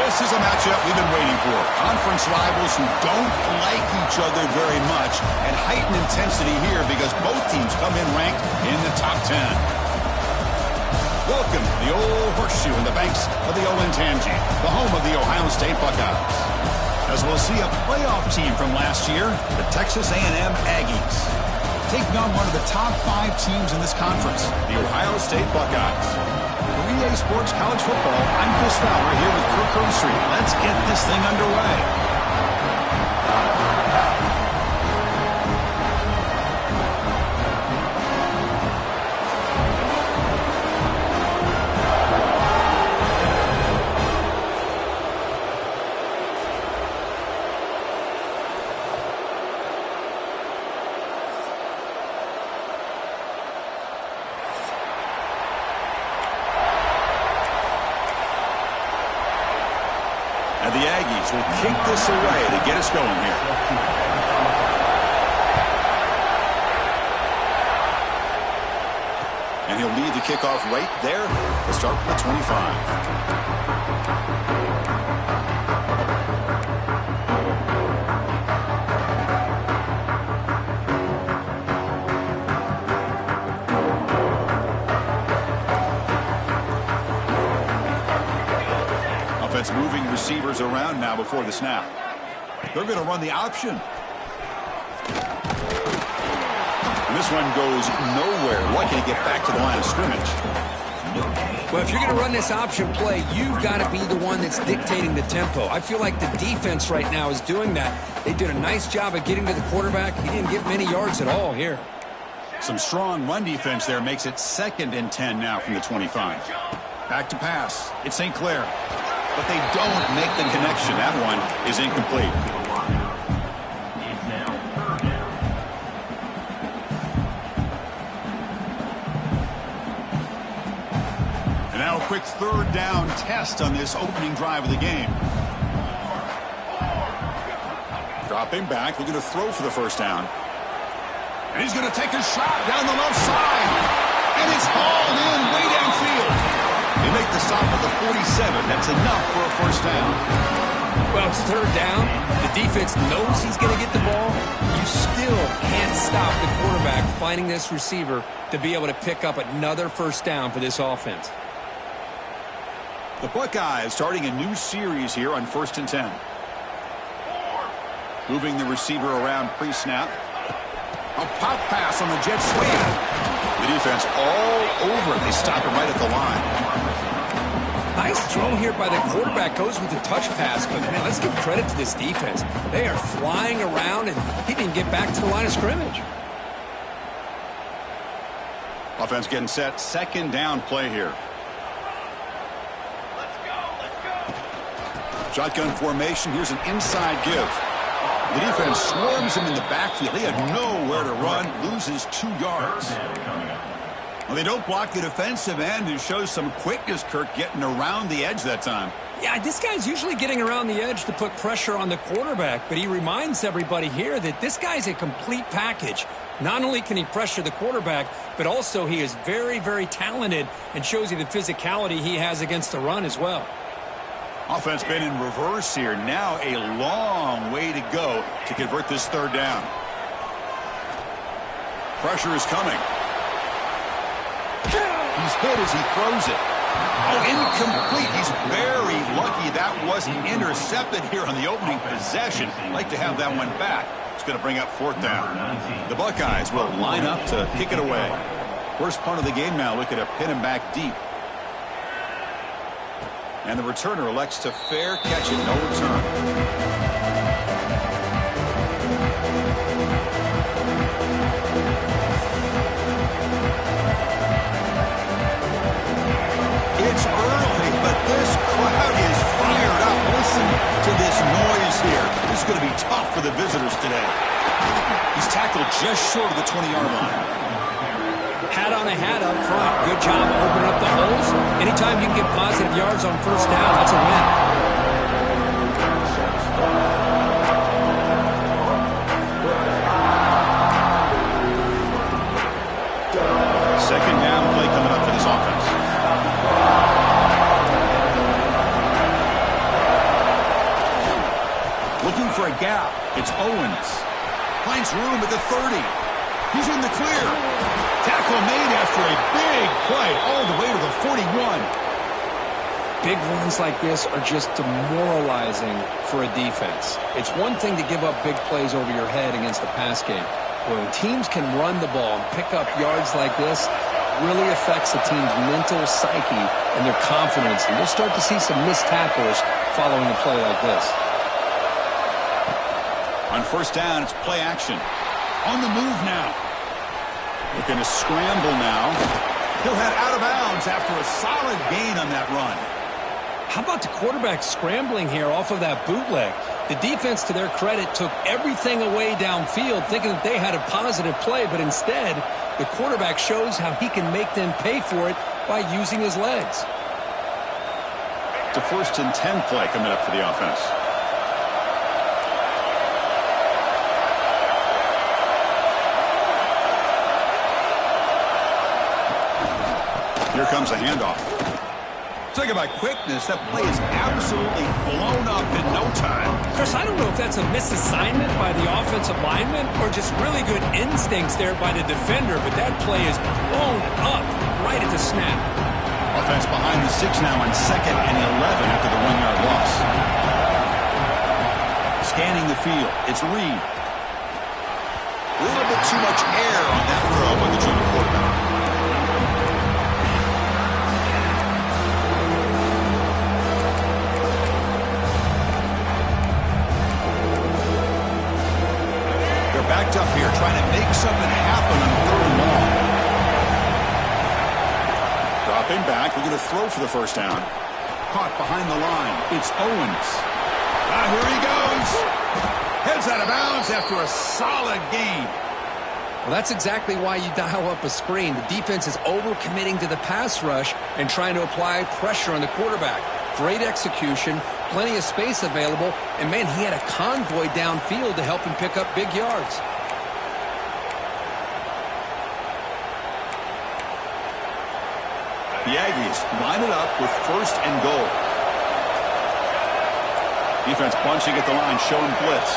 This is a matchup we've been waiting for. Conference rivals who don't like each other very much, and heightened intensity here because both teams come in ranked in the top 10. Welcome to the old horseshoe in the banks of the Olentangy, the home of the Ohio State Buckeyes. As we'll see a playoff team from last year, the Texas A&M Aggies, taking on one of the top 5 teams in this conference, the Ohio State Buckeyes. For EA Sports College Football, I'm Chris Fowler here with Kirk Vinostream. Let's get this thing underway. And the Aggies will kick this away to get us going here. And he'll lead the kickoff right there to start with the 25. Moving receivers around now before the snap. They're going to run the option. And this one goes nowhere. Lucky to get back to the line of scrimmage. Well, if you're going to run this option play, you've got to be the one that's dictating the tempo. I feel like the defense right now is doing that. They did a nice job of getting to the quarterback. He didn't get many yards at all here. Some strong run defense there makes it 2nd and 10 now from the 25. Back to pass. It's St. Clair. But they don't make the connection. That one is incomplete. And now a quick 3rd down test on this opening drive of the game. Dropping back, looking to throw for the 1st down. And he's going to take a shot down the left side. And it's hauled in way downfield. They make the stop at the 47. That's enough for a 1st down. Well, it's 3rd down. The defense knows he's going to get the ball. You still can't stop the quarterback finding this receiver to be able to pick up another 1st down for this offense. The Buckeyes starting a new series here on 1st and 10. Moving the receiver around pre-snap. A pop pass on the jet sweep. The defense all over it. They stop him right at the line. Nice throw here by the quarterback. Goes with the touch pass. But, man, let's give credit to this defense. They are flying around, and he didn't get back to the line of scrimmage. Offense getting set. 2nd down play here. Let's go. Shotgun formation. Here's an inside give. The defense swarms him in the backfield. He had nowhere to run. Loses 2 yards. Well, they don't block the defensive end and shows some quickness, Kirk, getting around the edge that time. Yeah, this guy's usually getting around the edge to put pressure on the quarterback, but he reminds everybody here that this guy's a complete package. Not only can he pressure the quarterback, but also he is very, very talented and shows you the physicality he has against the run as well. Offense been in reverse here. Now a long way to go to convert this 3rd down. Pressure is coming. He's hit as he throws it. Oh, incomplete. He's very lucky that wasn't intercepted here on the opening possession. Like to have that one back. It's going to bring up 4th down. The Buckeyes will line up to kick it away. First punt of the game now. Looking to pin him back deep. And the returner elects to fair catch it. No return. It's early, but this crowd is fired up. Listen to this noise here. This is going to be tough for the visitors today. He's tackled just short of the 20-yard line. Hat on a hat up front. Good job opening up the holes. Anytime you can get positive yards on 1st down, that's a win. Second down play coming up for this offense. It's Owens. Finds room at the 30. He's in the clear. Tackle made after a big play all the way to the 41. Big runs like this are just demoralizing for a defense. It's one thing to give up big plays over your head against the pass game. When teams can run the ball and pick up yards like this, it really affects the team's mental psyche and their confidence. And you'll start to see some missed tackles following a play like this. On first down, it's play action. On the move now. Looking to scramble now. He'll head out of bounds after a solid gain on that run. How about the quarterback scrambling here off of that bootleg? The defense, to their credit, took everything away downfield thinking that they had a positive play, but instead, the quarterback shows how he can make them pay for it by using his legs. It's a 1st and 10 play coming up for the offense. Here comes a handoff. Talk about quickness. That play is absolutely blown up in no time. Chris, I don't know if that's a misassignment by the offensive lineman or just really good instincts there by the defender, but that play is blown up right at the snap. Offense behind the 6 now on 2nd and 11 after the 1-yard loss. Scanning the field. It's Reed. A little bit too much air on that throw by the junior quarterback. Backed up here, trying to make something happen on 3rd and long. Dropping back, looking to throw for the first down. Caught behind the line. It's Owens. Here he goes. Heads out of bounds after a solid gain. Well, that's exactly why you dial up a screen. The defense is overcommitting to the pass rush and trying to apply pressure on the quarterback. Great execution, plenty of space available, and man, he had a convoy downfield to help him pick up big yards. The Aggies line it up with 1st and goal. Defense bunching at the line, showing blitz.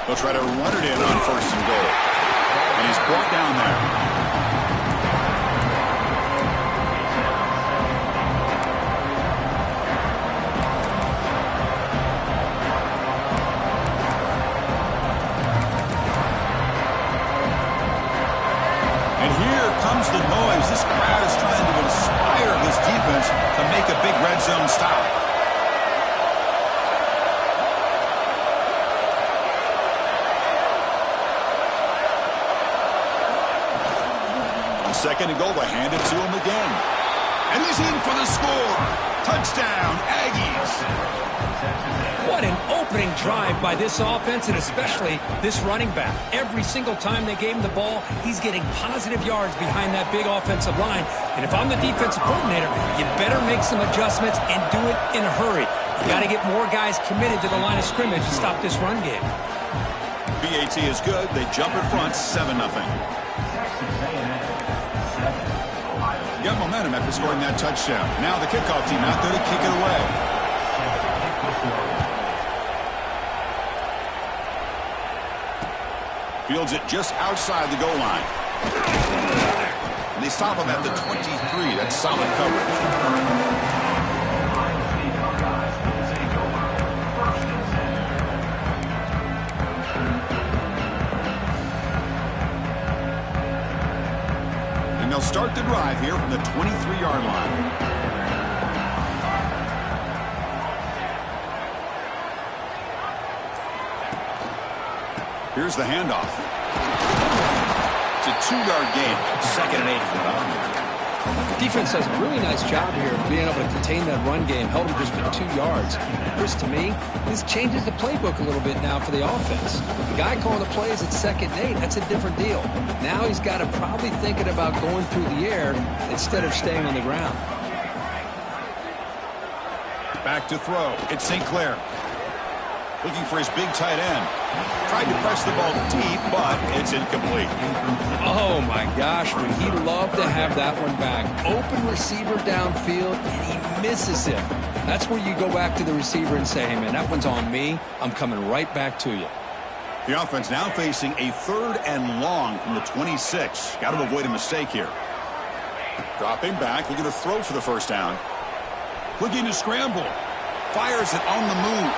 They'll try to run it in on 1st and goal. And he's brought down there. The noise. This crowd is trying to inspire this defense to make a big red zone stop. On 2nd and goal, they hand it to him again. And he's in for the score. Touchdown, Aggies. What an opening drive by this offense, and especially this running back. Every single time they gave him the ball, he's getting positive yards behind that big offensive line. And if I'm the defensive coordinator, you better make some adjustments and do it in a hurry. You got to get more guys committed to the line of scrimmage to stop this run game. BAT is good. They jump in front 7-0. Got momentum after scoring that touchdown. Now the kickoff team out there to kick it away. Fields it just outside the goal line. And they stop him at the 23. That's solid coverage. And they'll start the drive here from the 23-yard line. Here's the handoff. It's a 2-yard gain. 2nd and 8 for them. The defense does a really nice job here of being able to contain that run game, held him just for 2 yards. Chris, to me, this changes the playbook a little bit now for the offense. The guy calling the plays at 2nd and 8, that's a different deal. Now he's got to probably thinking about going through the air instead of staying on the ground. Back to throw. It's St. Clair. Looking for his big tight end. Tried to press the ball deep, but it's incomplete. Oh, my gosh, would he love to have that one back. Open receiver downfield, and he misses him. That's where you go back to the receiver and say, hey, man, that one's on me. I'm coming right back to you. The offense now facing a 3rd and long from the 26. Got to avoid a mistake here. Dropping back, looking to throw for the first down. Looking to scramble. Fires it on the move.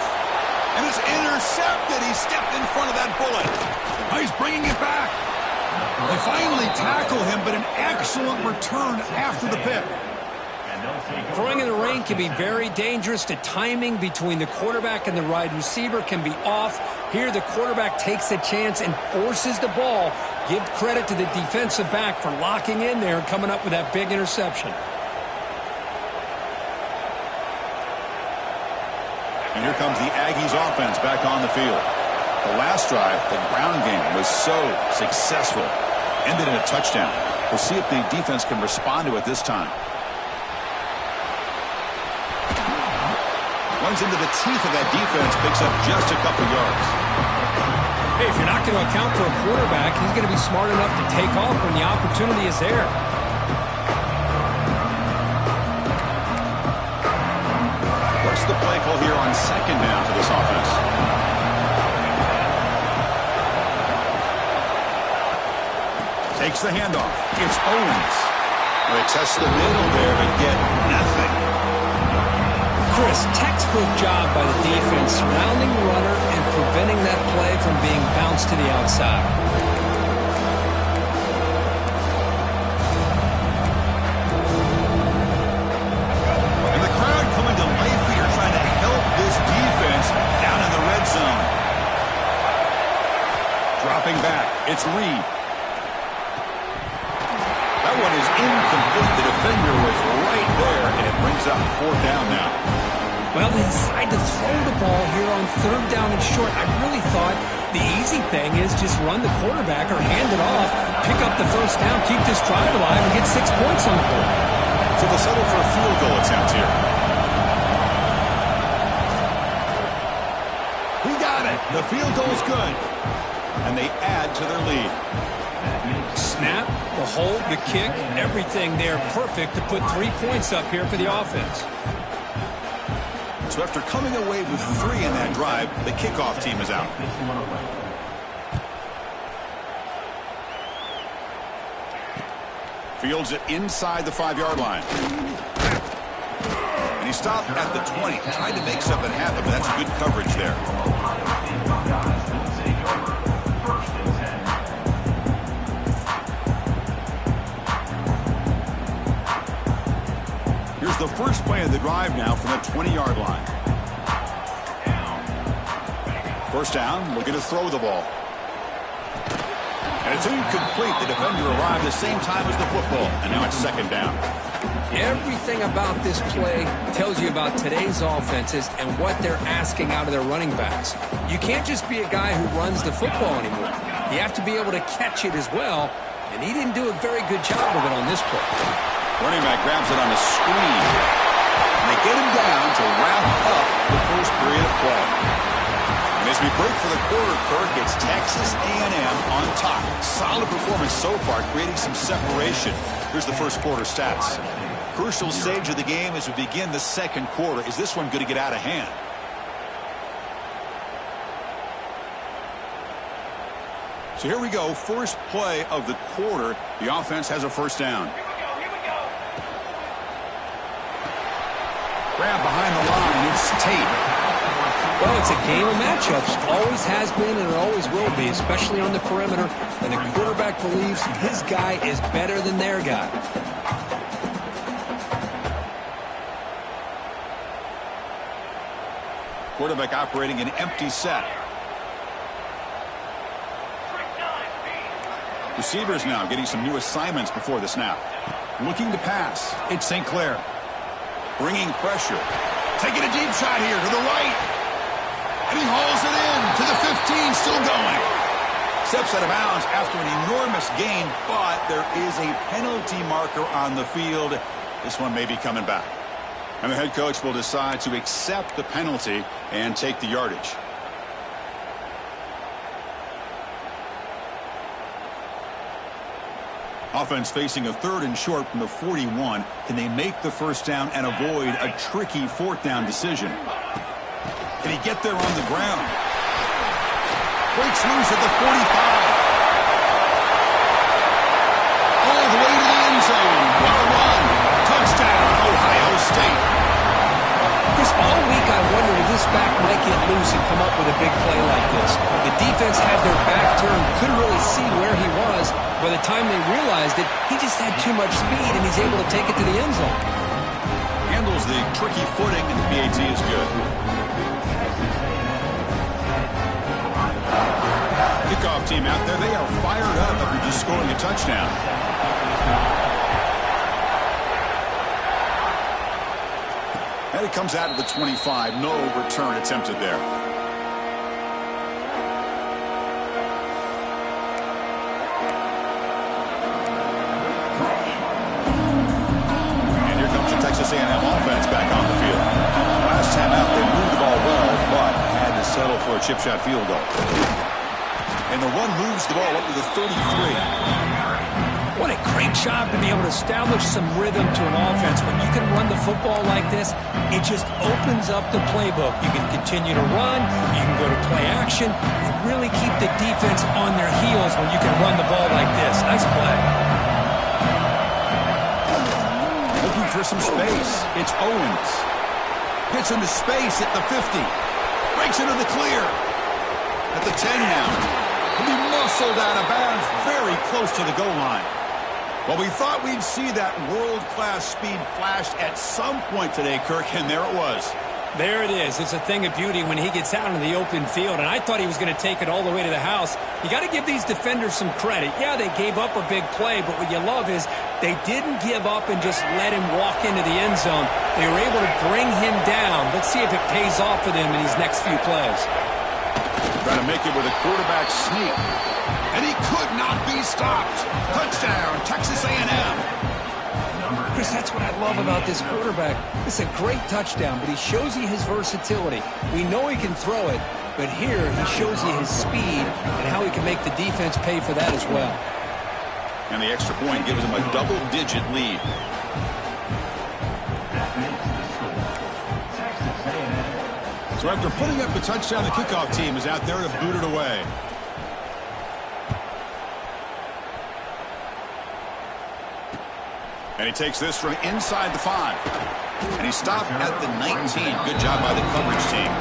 And it's intercepted. He stepped in front of that bullet. Oh, he's bringing it back. They finally tackle him, but an excellent return after the pick. Throwing in the rain can be very dangerous. The timing between the quarterback and the wide receiver can be off. Here the quarterback takes a chance and forces the ball. Give credit to the defensive back for locking in there and coming up with that big interception. And here comes the Aggies offense back on the field. The last drive, the ground game, was so successful. Ended in a touchdown. We'll see if the defense can respond to it this time. Runs into the teeth of that defense, picks up just a couple yards. Hey, if you're not going to account for a quarterback, he's going to be smart enough to take off when the opportunity is there. What's the play call here on 2nd down for this offense? Takes the handoff. It's Owens. They test the middle there, but get nothing. Chris, textbook job by the defense, surrounding the runner and preventing that play from being bounced to the outside. And the crowd coming to life here, trying to help this defense down in the red zone. Dropping back, it's Reed. That one is incomplete. The defender was right there, and it brings up 4th down now. Well, they decide to throw the ball here on 3rd down and short. I really thought the easy thing is just run the quarterback or hand it off, pick up the first down, keep this drive alive, and get 6 points on the board. So they'll settle for a field goal attempt here. He got it. The field goal's good. And they add to their lead. Snap, the hold, the kick, everything there perfect to put 3 points up here for the offense. So after coming away with 3 in that drive, the kickoff team is out. Fields it inside the 5-yard line. And he stopped at the 20. Tried to make something happen, but that's good coverage there. Here's the first play of the drive now from the 20-yard line. First down, looking to throw the ball. And it's incomplete. The defender arrived the same time as the football, and now it's 2nd down. Everything about this play tells you about today's offenses and what they're asking out of their running backs. You can't just be a guy who runs the football anymore. You have to be able to catch it as well, and he didn't do a very good job of it on this play. Running back grabs it on the screen. And they get him down to wrap up the first period of play. And as we break for the quarter, Kirk, it's Texas A&M on top. Solid performance so far, creating some separation. Here's the first quarter stats. Crucial stage of the game as we begin the 2nd quarter. Is this one going to get out of hand? So here we go. First play of the quarter. The offense has a first down. Grab behind the line. It's Tate. Well, it's a game of matchups. Always has been and it always will be, especially on the perimeter. And the quarterback believes his guy is better than their guy. Quarterback operating an empty set. Receivers now getting some new assignments before the snap. Looking to pass. It's St. Clair. Bringing pressure. Taking a deep shot here to the right. And he hauls it in to the 15, still going. Steps out of bounds after an enormous gain, but there is a penalty marker on the field. This one may be coming back. And the head coach will decide to accept the penalty and take the yardage. Offense facing a 3rd and short from the 41. Can they make the first down and avoid a tricky 4th down decision? Can he get there on the ground? Breaks loose at the 45. All the way to the end zone. What a run. Touchdown, Ohio State. Chris, all week I wondered if this back might get loose and come up with a big play like this. The defense had their back turned, couldn't really see where he was. By the time they realized it, he just had too much speed, and he's able to take it to the end zone. Handles the tricky footing, and the PAT is good. Kickoff team out there, they are fired up after just scoring a touchdown. And it comes out of the 25. No return attempted there. And here comes the Texas A&M offense back on the field. Last time out, they moved the ball well, but had to settle for a chip shot field goal. And the run moves the ball up to the 33. What a great job to be able to establish some rhythm to an offense. When you can run the football like this, it just opens up the playbook. You can continue to run, you can go to play action, and really keep the defense on their heels when you can run the ball like this. Nice play. Looking for some space. It's Owens. Gets into space at the 50. Breaks into the clear. At the 10 now. He'll be muscled out of bounds very close to the goal line. Well, we thought we'd see that world-class speed flashed at some point today, Kirk, and there it was. There it is. It's a thing of beauty when he gets out in the open field, and I thought he was going to take it all the way to the house. You got to give these defenders some credit. Yeah, they gave up a big play, but what you love is they didn't give up and just let him walk into the end zone. They were able to bring him down. Let's see if it pays off for them in these next few plays. Trying to make it with a quarterback sneak. And he could not be stopped. Touchdown, Texas A&M. Chris, that's what I love about this quarterback. It's a great touchdown, but he shows you his versatility. We know he can throw it, but here he shows you his speed and how he can make the defense pay for that as well. And the extra point gives him a double-digit lead. So after putting up the touchdown, the kickoff team is out there to boot it away. And he takes this from inside the 5. And he stopped at the 19. Good job by the coverage team.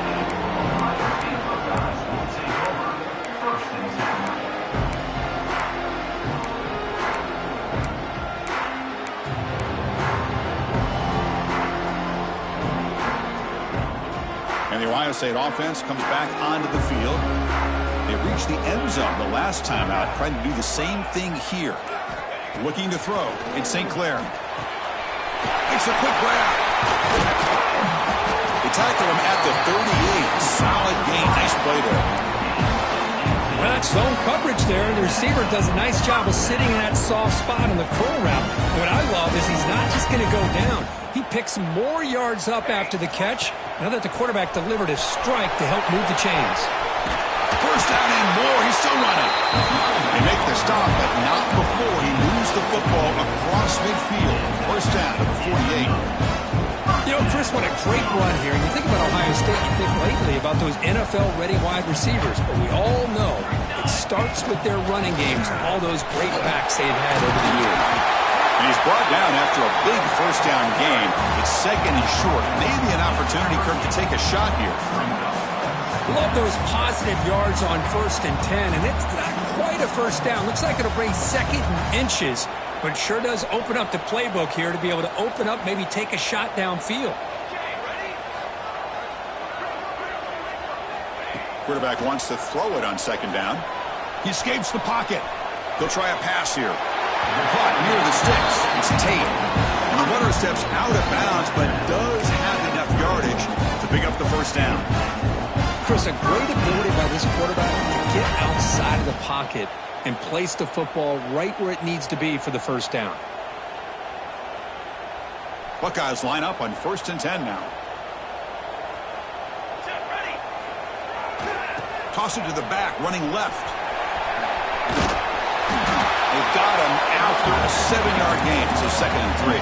And the Ohio State offense comes back onto the field. They reached the end zone the last time out, trying to do the same thing here. Looking to throw. It's St. Clair. Makes a quick grab. They tackle him at the 38. Solid gain. Nice play there. Well, that's zone coverage there. The receiver does a nice job of sitting in that soft spot in the curl route. What I love is he's not just going to go down. He picks more yards up after the catch now that the quarterback delivered his strike to help move the chains. First down and more. He's still running. They make the stop, but not before he moves the football across midfield. First down to the 48. You know, Chris, what a great run here. You think about Ohio State, you think lately about those NFL-ready wide receivers. But we all know it starts with their running games, all those great backs they've had over the years. And he's brought down after a big first down game. It's second and short. Maybe an opportunity, Kirk, to take a shot here. Love those positive yards on 1st and 10, and it's not quite a first down. Looks like it'll bring second and inches, but sure does open up the playbook here to be able to open up, maybe take a shot downfield. Quarterback wants to throw it on second down. He escapes the pocket. They'll try a pass here. Caught near the sticks. It's Tate. And the runner steps out of bounds, but does have enough yardage to pick up the first down. Chris, a great ability by this quarterback to get outside of the pocket and place the football right where it needs to be for the first down. Buckeyes line up on 1st and 10 now. Toss it to the back, running left. They've got him after a 7-yard gain, so 2nd and 3.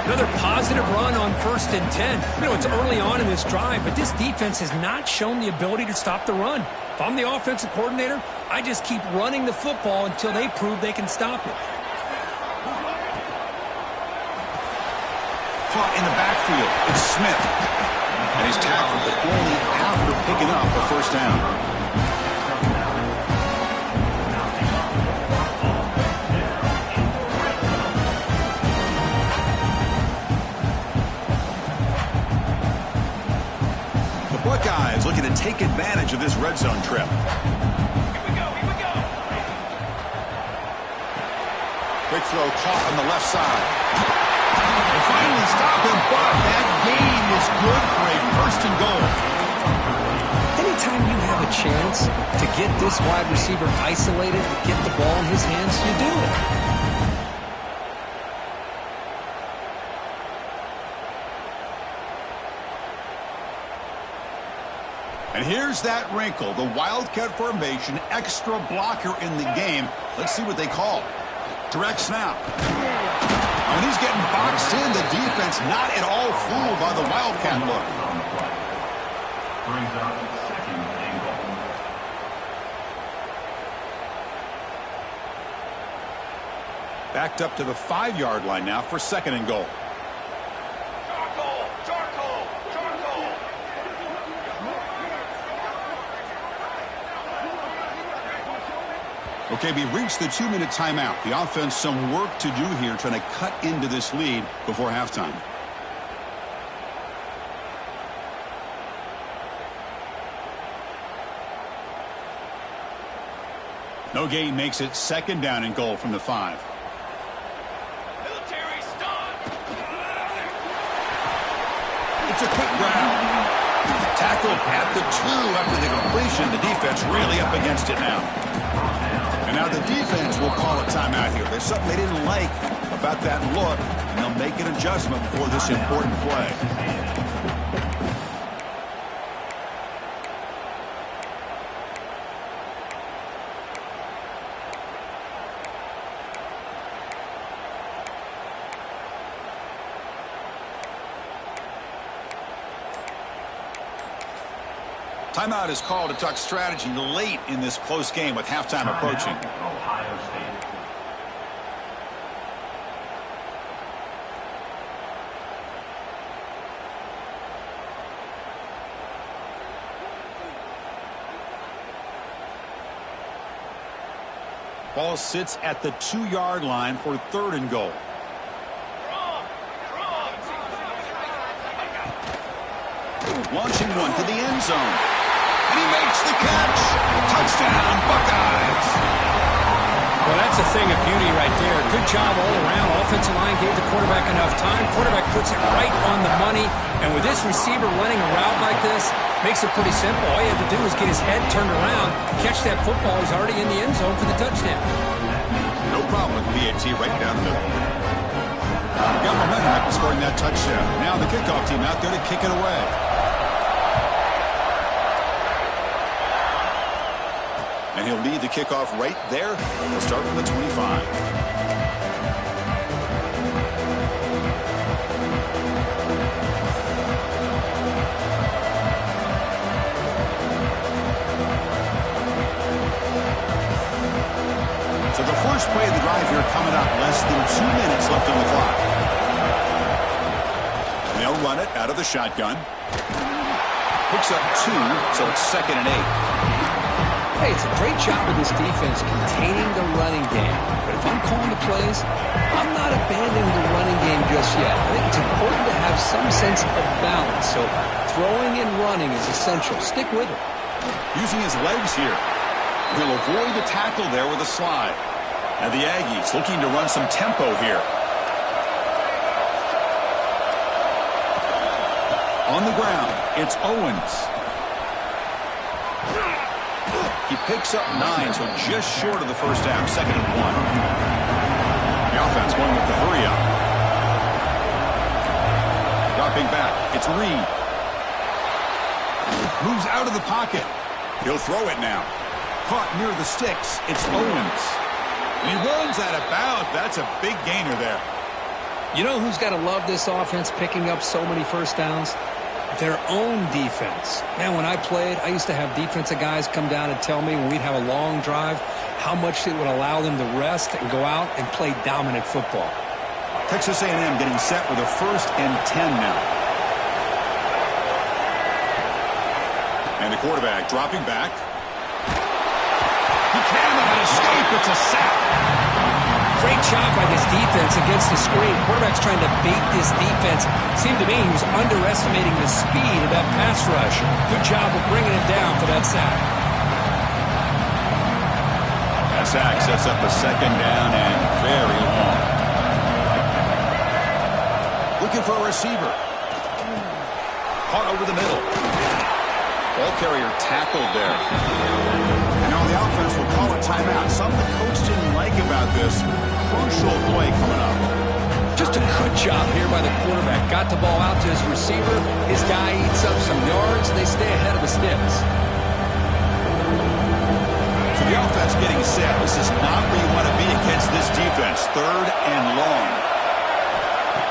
Another positive run on 1st and 10. You know, it's early on in this drive, but this defense has not shown the ability to stop the run. If I'm the offensive coordinator, I just keep running the football until they prove they can stop it. Caught in the backfield. It's Smith. And he's tackled, but only after picking up a 1st down. Buckeyes looking to take advantage of this red zone trip. Here we go. Quick throw caught on the left side. They finally stop him, but that gain is good for a 1st and goal. Anytime you have a chance to get this wide receiver isolated, to get the ball in his hands, you do it. And here's that wrinkle, the Wildcat formation, extra blocker in the game. Let's see what they call. Direct snap. When he's getting boxed in, the defense not at all fooled by the Wildcat look. Brings out 2nd and goal. Backed up to the 5-yard line now for 2nd and goal. Okay, we reached the 2-minute timeout. The offense some work to do here trying to cut into this lead before halftime. No gain makes it 2nd down and goal from the 5. Military stop. It's a quick grab. Tackle at the 2 after the completion. The defense really up against it now. And now the defense will call a timeout here. There's something they didn't like about that look, and they'll make an adjustment for this important play. Timeout is called to talk strategy late in this close game with halftime approaching. Ohio State. Ball sits at the 2-yard line for 3rd and goal. Launching one to the end zone. And he makes the catch. Touchdown, Buckeyes. Well, that's a thing of beauty right there. Good job all around. Offensive line gave the quarterback enough time. Quarterback puts it right on the money. And with this receiver running a route like this, makes it pretty simple. All you have to do is get his head turned around, catch that football. He's already in the end zone for the touchdown. No problem with BAT right down the middle. Got momentum after scoring that touchdown. Now the kickoff team out there to kick it away. And he'll lead the kickoff right there. He'll start from the 25. So the first play of the drive here coming up. Less than 2 minutes left on the clock. And they'll run it out of the shotgun. Picks up 2, so it's 2nd and 8. Hey, it's a great job of this defense containing the running game. But if I'm calling the plays, I'm not abandoning the running game just yet. I think it's important to have some sense of balance. So throwing and running is essential. Stick with it. Using his legs here. He'll avoid the tackle there with a slide. And the Aggies looking to run some tempo here. On the ground, it's Owens. He picks up 9, so just short of the first down, 2nd and 1. The offense going with the hurry up. Dropping back, it's Reed. Moves out of the pocket. He'll throw it now. Caught near the sticks, it's Owens. And he runs out of bounds. That's a big gainer there. You know who's got to love this offense picking up so many first downs? Their own defense. Man, when I played, I used to have defensive guys come down and tell me when we'd have a long drive how much it would allow them to rest and go out and play dominant football. Texas A&M getting set with a 1st and 10 now. And the quarterback dropping back. He cannot escape. It's a sack. Great job by this defense against the screen. Quarterback's trying to bait this defense. Seemed to me he was underestimating the speed of that pass rush. Good job of bringing it down for that sack. That sack sets up a 2nd down and very long. Looking for a receiver. Caught over the middle. Ball carrier tackled there. Now the offense will call a timeout. Something the coach didn't like about this. Crucial play coming up. Just a good job here by the quarterback. Got the ball out to his receiver. His guy eats up some yards. They stay ahead of the sticks. So the offense getting set. This is not where you want to be against this defense. 3rd and long.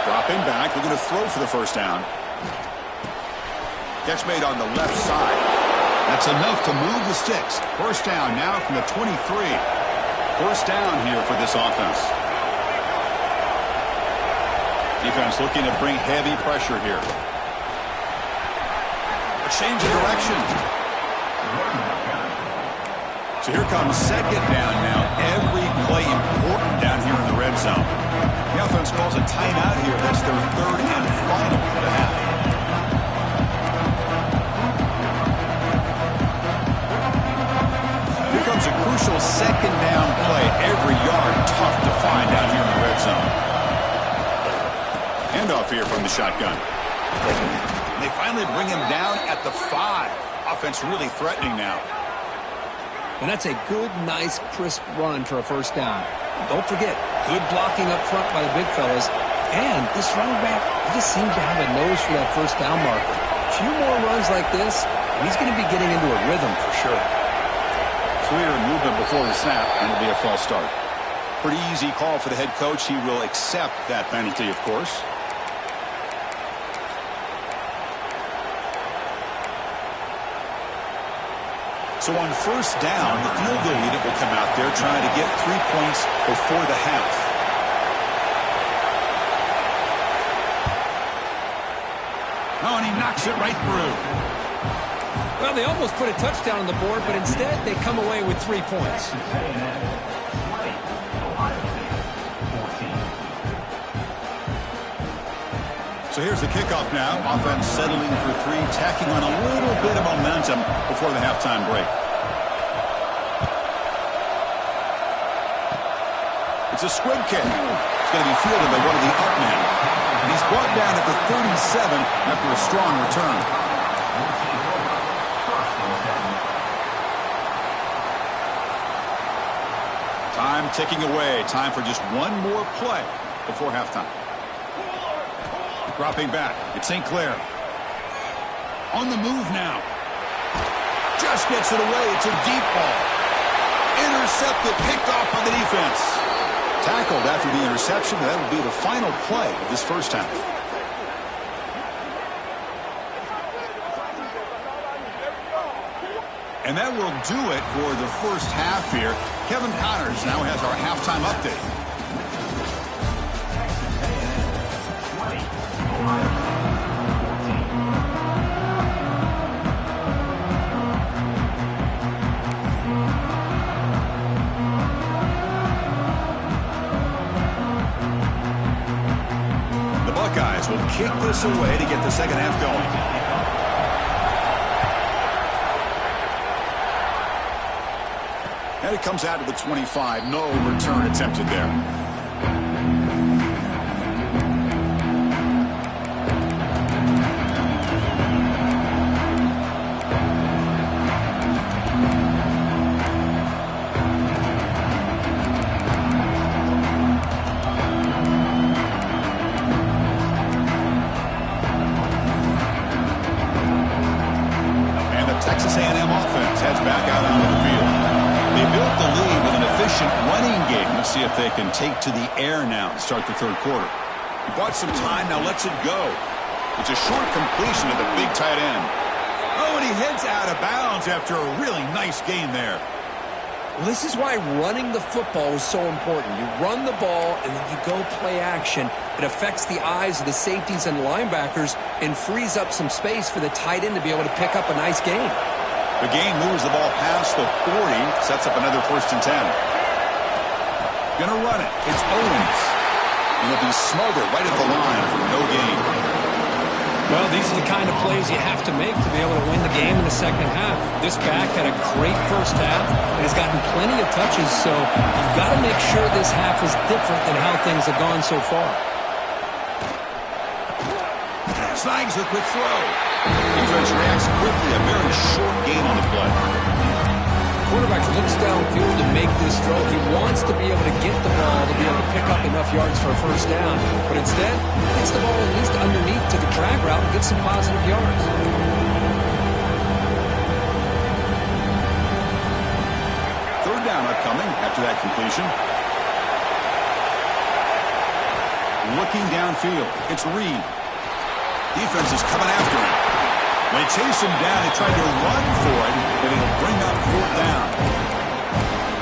Dropping back. They're going to throw for the 1st down. Catch made on the left side. That's enough to move the sticks. 1st down now from the 23. 1st down here for this offense. Defense looking to bring heavy pressure here. A change of direction. So here comes 2nd down now. Every play important down here in the red zone. The offense calls a timeout here. That's their 3rd and final of the half. Here comes a crucial 2nd down play. Every yard tough to find down here in the red zone. Handoff here from the shotgun. They finally bring him down at the 5. Offense really threatening now. And that's a good, nice, crisp run for a 1st down. Don't forget, good blocking up front by the big fellas. And this running back, he just seems to have a nose for that 1st down marker. A few more runs like this, and he's going to be getting into a rhythm for sure. Clear movement before the snap, and it'll be a false start. Pretty easy call for the head coach. He will accept that penalty, of course. So on 1st down, the field goal unit will come out there trying to get 3 points before the half. Oh, and he knocks it right through. Well, they almost put a touchdown on the board, but instead they come away with 3 points. So here's the kickoff now. Offense settling for 3, tacking on a little bit of momentum before the halftime break. It's a squib kick. It's going to be fielded by one of the up men. And he's brought down at the 37 after a strong return. Time ticking away. Time for just one more play before halftime. Dropping back. It's St. Clair. On the move now. Just gets it away. It's a deep ball. Intercepted. Picked off by the defense. Tackled after the interception. That will be the final play of this 1st half. And that will do it for the 1st half here. Kevin Connors now has our halftime update. The Buckeyes will kick this away to get the 2nd half going. And it comes out to the 25. No return attempted there. And the Texas A&M offense heads back out onto the field. They built the lead with an efficient running game. It's see if they can take to the air now to start the third quarter. He bought some time, now lets it go. It's a short completion to the big tight end. Oh, and he heads out of bounds after a really nice gain there. Well, this is why running the football is so important. You run the ball, and then you go play action. It affects the eyes of the safeties and linebackers and frees up some space for the tight end to be able to pick up a nice gain. The gain moves the ball past the 40, sets up another 1st and 10. Gonna run it. It's Owens. And he'll be smothered right at the line for no gain. Well, these are the kind of plays you have to make to be able to win the game in the second half. This back had a great first half and has gotten plenty of touches, so you've got to make sure this half is different than how things have gone so far. Snags the quick throw. Defense reacts quickly. A very short gain on the play. Quarterback looks downfield to make this throw. He wants to be able to get the ball to be able to pick up enough yards for a first down. But instead, gets the ball at least underneath to the drag route and gets some positive yards. Third down upcoming after that completion. Looking downfield. It's Reed. Defense is coming after him. They chase him down. They try to run for it, but it'll bring up 4th down.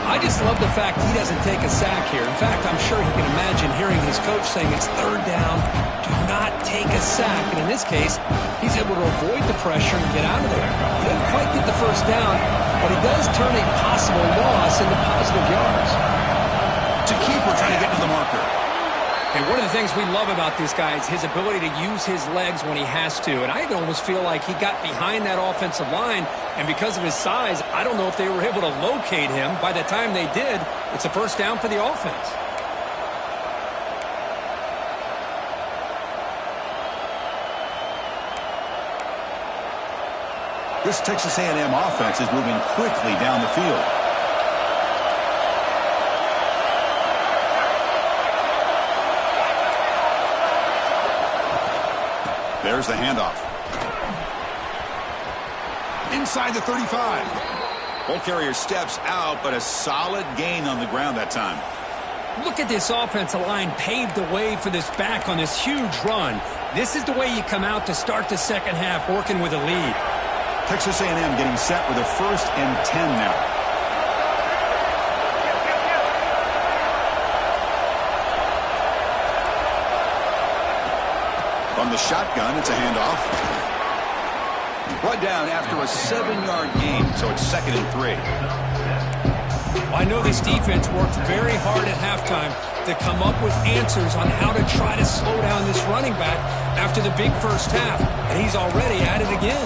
I just love the fact he doesn't take a sack here. In fact, I'm sure he can imagine hearing his coach saying it's 3rd down. Do not take a sack. And in this case, he's able to avoid the pressure and get out of there. He doesn't quite get the first down, but he does turn a possible loss into positive yards. To keeper trying to get to the marker. And one of the things we love about this guy is his ability to use his legs when he has to. And I almost feel like he got behind that offensive line, and because of his size, I don't know if they were able to locate him. By the time they did, it's a first down for the offense. This Texas A&M offense is moving quickly down the field. There's the handoff. Inside the 35. Ball carrier steps out, but a solid gain on the ground that time. Look at this offensive line paved the way for this back on this huge run. This is the way you come out to start the second half, working with a lead. Texas A&M getting set with a 1st and 10 now. From the shotgun, it's a handoff. Brought down after a 7-yard gain, so it's 2nd and 3. Well, I know this defense worked very hard at halftime to come up with answers on how to try to slow down this running back after the big first half, and he's already at it again.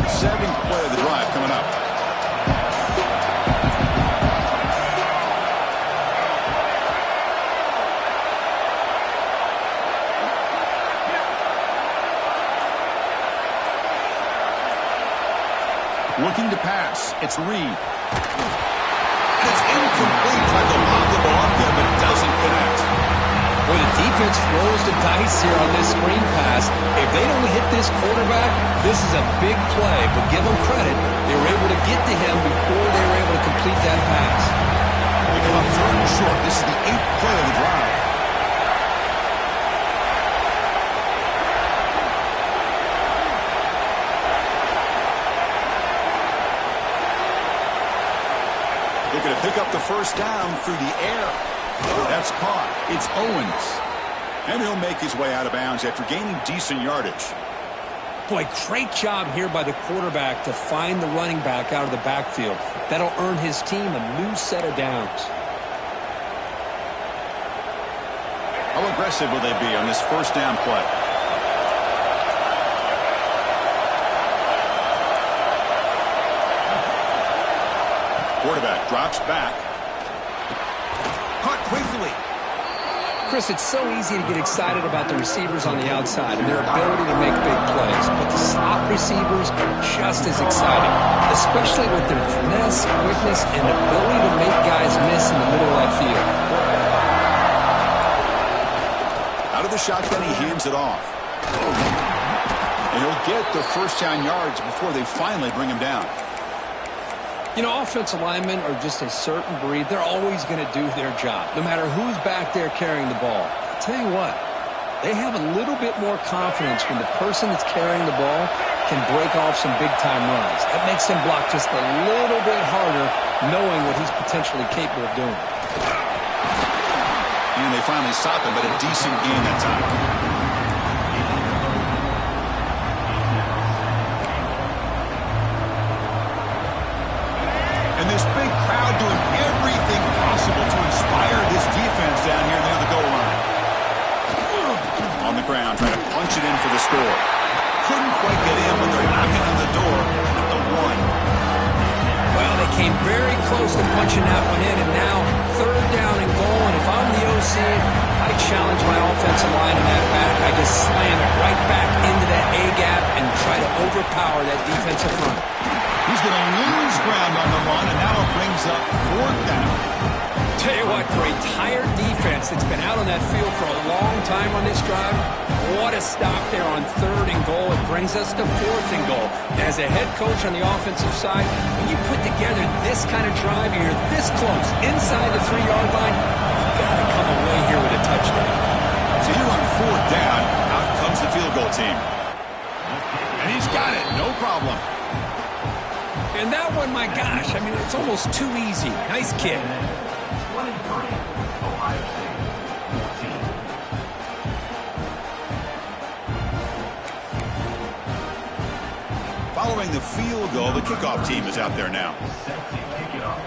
Seventh play of the drive coming up. Looking to pass. It's Reed. And it's incomplete. Tried to lob the ball up there, but doesn't connect. Well, the defense rolls the dice here on this screen pass. If they don't hit this quarterback, this is a big play. But give them credit. They were able to get to him before they were able to complete that pass. They come up 3rd and short. This is the 8th play of the drive. They're going to pick up the first down through the air. That's caught. It's Owens. And he'll make his way out of bounds after gaining decent yardage. Boy, great job here by the quarterback to find the running back out of the backfield. That'll earn his team a new set of downs. How aggressive will they be on this first down play? Quarterback drops back. Caught quickly. Chris, it's so easy to get excited about the receivers on the outside and their ability to make big plays, but the slot receivers are just as exciting, especially with their finesse, quickness, and ability to make guys miss in the middle of that field. Out of the shotgun, he hands it off. And he'll get the first down yards before they finally bring him down. You know, offensive linemen are just a certain breed. They're always going to do their job, no matter who's back there carrying the ball. I'll tell you what, they have a little bit more confidence when the person that's carrying the ball can break off some big-time runs. That makes him block just a little bit harder, knowing what he's potentially capable of doing. And they finally stop him, but a decent gain that time. And this big crowd doing everything possible to inspire this defense down here near the goal line. On the ground, trying to punch it in for the score. Couldn't quite get in when they're knocking on the door at the 1. Well, they came very close to punching that one in, and now third down and goal. And if I'm the OC, I challenge my offensive line in that back. I just slam it right back into that A-gap and try to overpower that defensive front. He's going to lose ground on the run, and now it brings up fourth down. Tell you what, for a tired defense that's been out on that field for a long time on this drive, what a stop there on third and goal. It brings us to fourth and goal. As a head coach on the offensive side, when you put together this kind of drive, you're this close, inside the 3-yard line, you've got to come away here with a touchdown. So you're on fourth down. Out comes the field goal team. And he's got it. No problem. And that one, my gosh, I mean, it's almost too easy. Nice kick. 23, Ohio State, 14. Following the field goal, the kickoff team is out there now. Set to kick it off.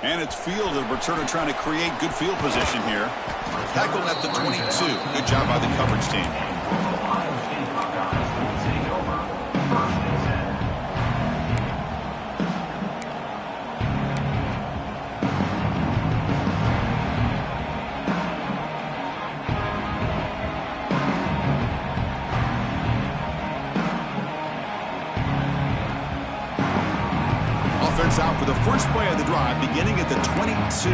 And it's field, the returner trying to create good field position here. Tackled at the 22. Good job by the coverage team. Ohio State Buckeyes will take over first and 10. Offense out for the first play of the drive, beginning at the 22.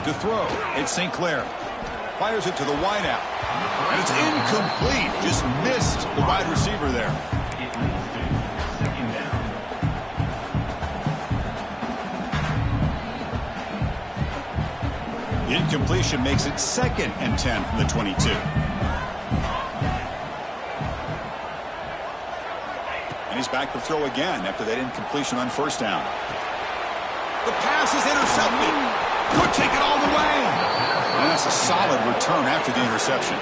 To throw, it's St. Clair. Fires it to the wideout. And it's incomplete. Just missed the wide receiver there. It leads to second down. The incompletion makes it 2nd and 10 from the 22. And he's back to throw again after that incompletion on first down. The pass is intercepted. Could take it all the way. And that's a solid return after the interception.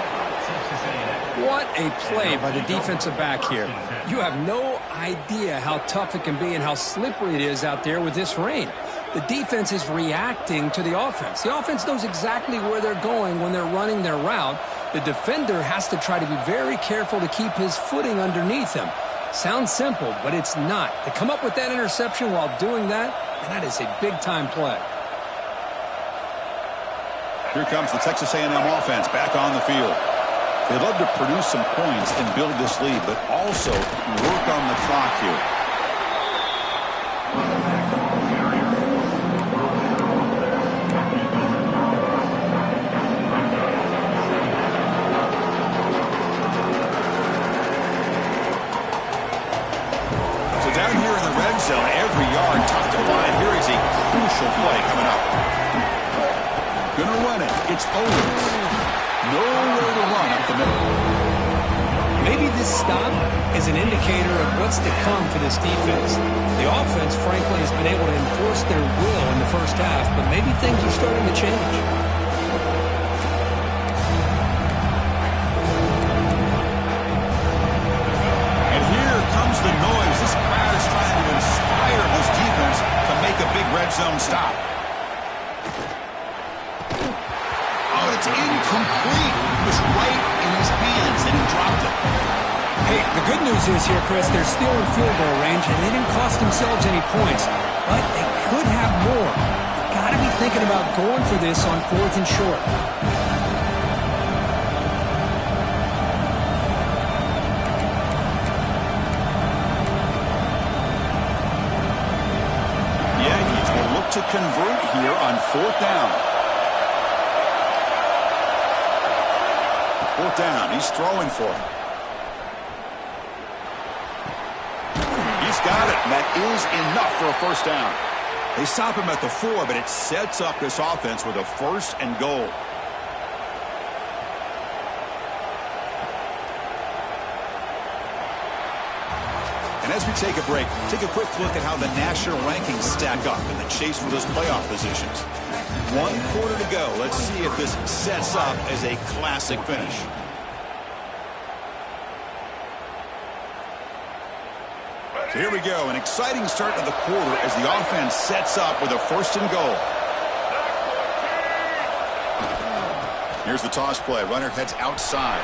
What a play by the defensive back here. You have no idea how tough it can be and how slippery it is out there with this rain. The defense is reacting to the offense. The offense knows exactly where they're going when they're running their route. The defender has to try to be very careful to keep his footing underneath him. Sounds simple, but it's not. To come up with that interception while doing that, and that is a big-time play. Here comes the Texas A&M offense back on the field. They love to produce some points and build this lead, but also work on the clock here. So down here in the red zone, every yard tough to find. Here is a crucial play coming up. Gonna run it. It's Owens. Nowhere to run up the middle. Maybe this stop is an indicator of what's to come for this defense. The offense, frankly, has been able to enforce their will in the first half, but maybe things are starting to change. And here comes the noise. This crowd is trying to inspire this defense to make a big red zone stop. It's incomplete. It was right in his hands, and he dropped it. Hey, the good news is here, Chris, they're still in field goal range, and they didn't cost themselves any points. But they could have more. You've got to be thinking about going for this on 4th and short. The Aggies will look to convert here on 4th down. Fourth down. He's throwing for it. He's got it. And that is enough for a first down. They stop him at the 4, but it sets up this offense with a 1st and goal. And as we take a break, take a quick look at how the national rankings stack up in the chase for those playoff positions. 1 quarter to go. Let's see if this sets up as a classic finish. So here we go. An exciting start of the quarter as the offense sets up with a 1st and goal. Here's the toss play. Runner heads outside.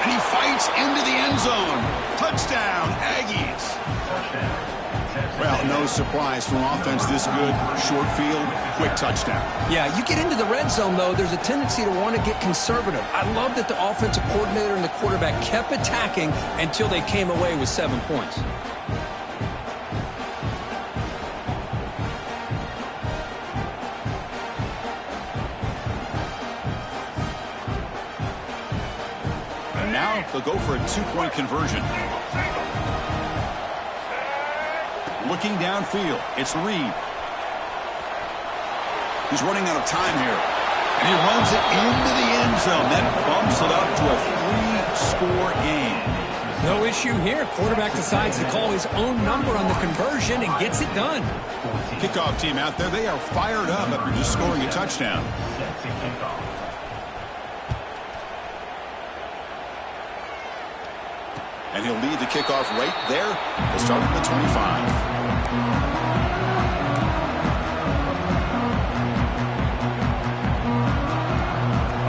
And he fights into the end zone. Touchdown, Aggies. Well, no surprise from an offense this good. Short field, quick touchdown. Yeah, you get into the red zone, though, there's a tendency to want to get conservative. I love that the offensive coordinator and the quarterback kept attacking until they came away with 7 points. And now they'll go for a 2-point conversion. Looking downfield, it's Reed. He's running out of time here. And he runs it into the end zone. That bumps it up to a 3-score game. No issue here. Quarterback decides to call his own number on the conversion and gets it done. Kickoff team out there, they are fired up after just scoring a touchdown. And he'll lead the kickoff right there. They'll start at the 25.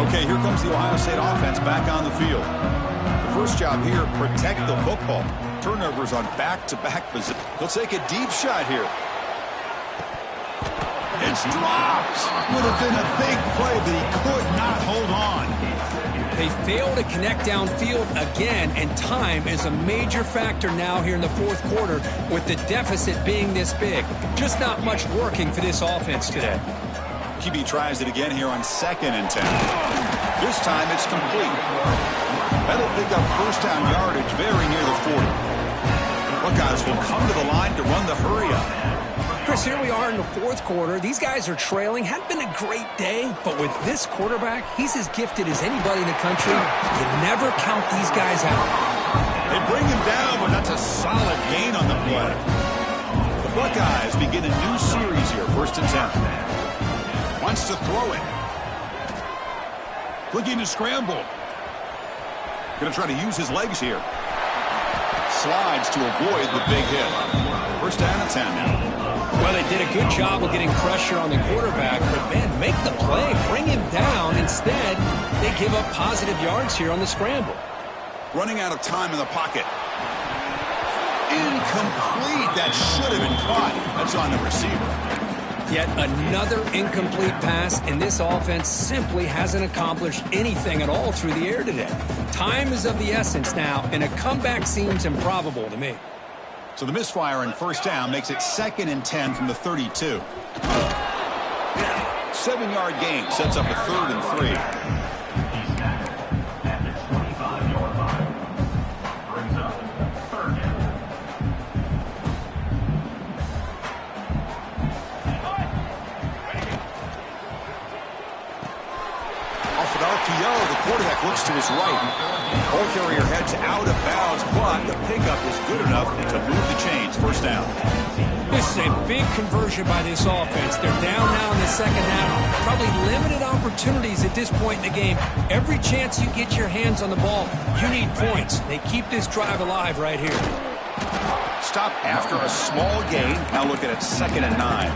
Okay, here comes the Ohio State offense back on the field. The first job here, protect the football. Turnovers on back-to-back position. They'll take a deep shot here. It's dropped. Would have been a big play, but he could not hold on. They fail to connect downfield again, and time is a major factor now here in the 4th quarter with the deficit being this big. Just not much working for this offense today. QB tries it again here on 2nd and 10. This time it's complete. That'll pick up first down yardage very near the 40. Buckeyes will come to the line to run the hurry-up. Chris, here we are in the 4th quarter. These guys are trailing. Hadn't been a great day, but with this quarterback, he's as gifted as anybody in the country. You never count these guys out. They bring him down, but that's a solid gain on the play. The Buckeyes begin a new series here, 1st and 10. Wants to throw it. Looking to scramble. Going to try to use his legs here. Slides to avoid the big hit. 1st down and 10 now. Well, they did a good job of getting pressure on the quarterback, but, man, make the play, bring him down. Instead, they give up positive yards here on the scramble. Running out of time in the pocket. Incomplete. That should have been caught. That's on the receiver. Yet another incomplete pass, and this offense simply hasn't accomplished anything at all through the air today. Time is of the essence now, and a comeback seems improbable to me. So the misfire in 1st down makes it 2nd and 10 from the 32. 7-yard gain sets up a 3rd and 3. RPO, the quarterback looks to his right. Ball carrier heads out of bounds, but the pickup is good enough to move the chains. 1st down. This is a big conversion by this offense. They're down now in the 2nd half. Probably limited opportunities at this point in the game. Every chance you get your hands on the ball, you need points. They keep this drive alive right here. Stop after a small gain. Now looking at 2nd and 9.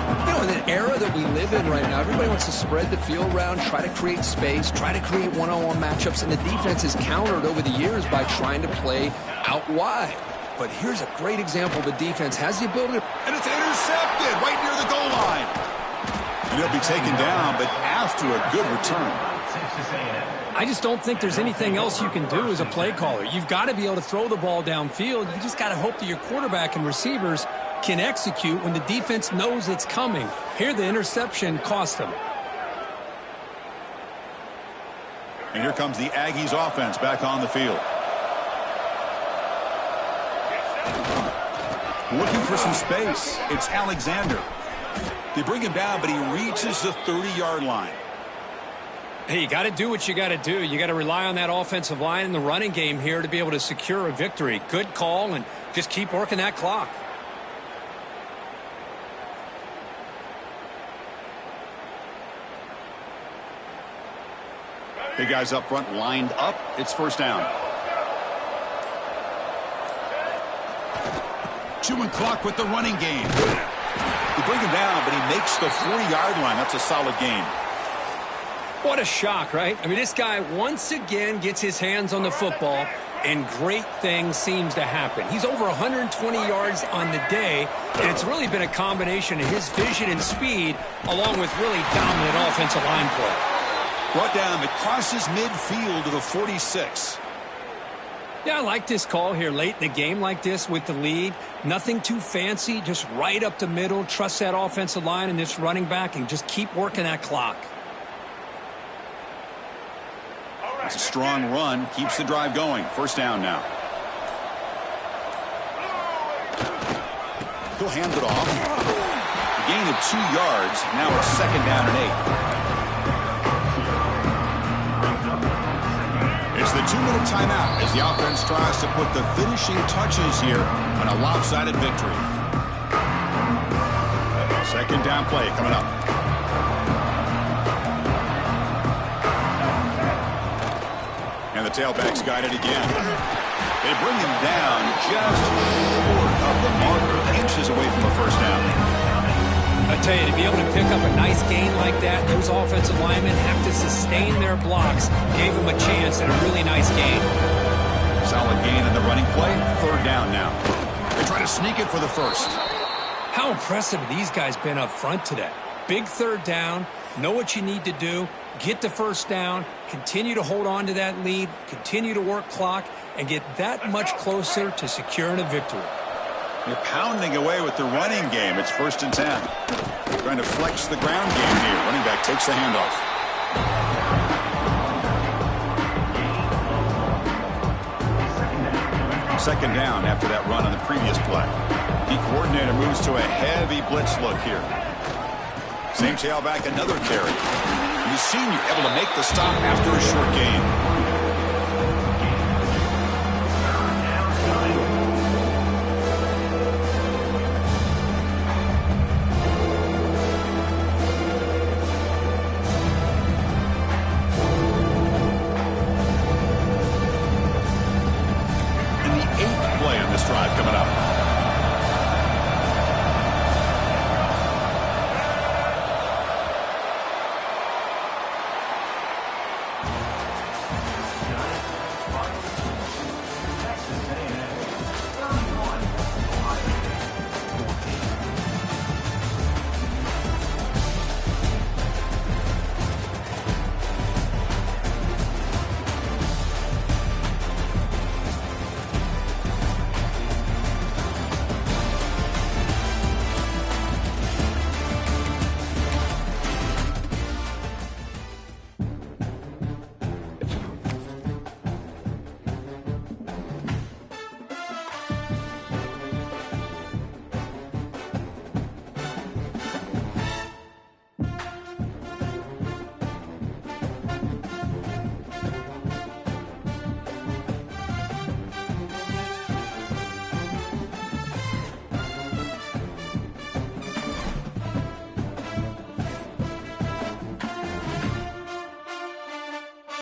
You know, in an era that we live in right now, everybody wants to spread the field around, try to create space, try to create one-on-one matchups, and the defense is countered over the years by trying to play out wide. But here's a great example of a defense has the ability to... And it's intercepted right near the goal line. And he'll be taken down, but after a good return. I just don't think there's anything else you can do as a play caller. You've got to be able to throw the ball downfield. You just got to hope that your quarterback and receivers can execute when the defense knows it's coming. Here, the interception cost them. And here comes the Aggies offense back on the field. Looking for some space. It's Alexander. They bring him down, but he reaches the 30-yard line. Hey, you got to do what you got to do. You got to rely on that offensive line in the running game here to be able to secure a victory. Good call, and just keep working that clock. Big guys up front lined up. It's first down. Chewing clock with the running game. They bring him down, but he makes the 40-yard line. That's a solid gain. What a shock, right? I mean, this guy once again gets his hands on the football, and great things seems to happen. He's over 120 yards on the day, and it's really been a combination of his vision and speed along with really dominant offensive line play. Brought down, it crosses midfield to the 46. Yeah, I like this call here late in the game like this with the lead. Nothing too fancy, just right up the middle. Trust that offensive line and this running back and just keep working that clock. It's a strong run, keeps the drive going. First down now. He'll hand it off. A gain of 2 yards. Now it's second down and 8. It's the 2-minute timeout as the offense tries to put the finishing touches here on a lopsided victory. Second down play coming up. And the tailback's guided again. They bring him down just short of the marker, inches away from the first down. I tell you, to be able to pick up a nice gain like that, those offensive linemen have to sustain their blocks. Gave him a chance at a really nice gain. Solid gain in the running play. Third down now. They try to sneak it for the first. How impressive have these guys been up front today? Big third down. Know what you need to do. Get the first down. Continue to hold on to that lead. Continue to work clock. And get that much closer to securing a victory. They're pounding away with the running game. It's 1st and 10. Trying to flex the ground game here. Running back takes the handoff. Second down after that run on the previous play. The coordinator moves to a heavy blitz look here. Same tailback, another carry. And the senior able to make the stop after a short gain.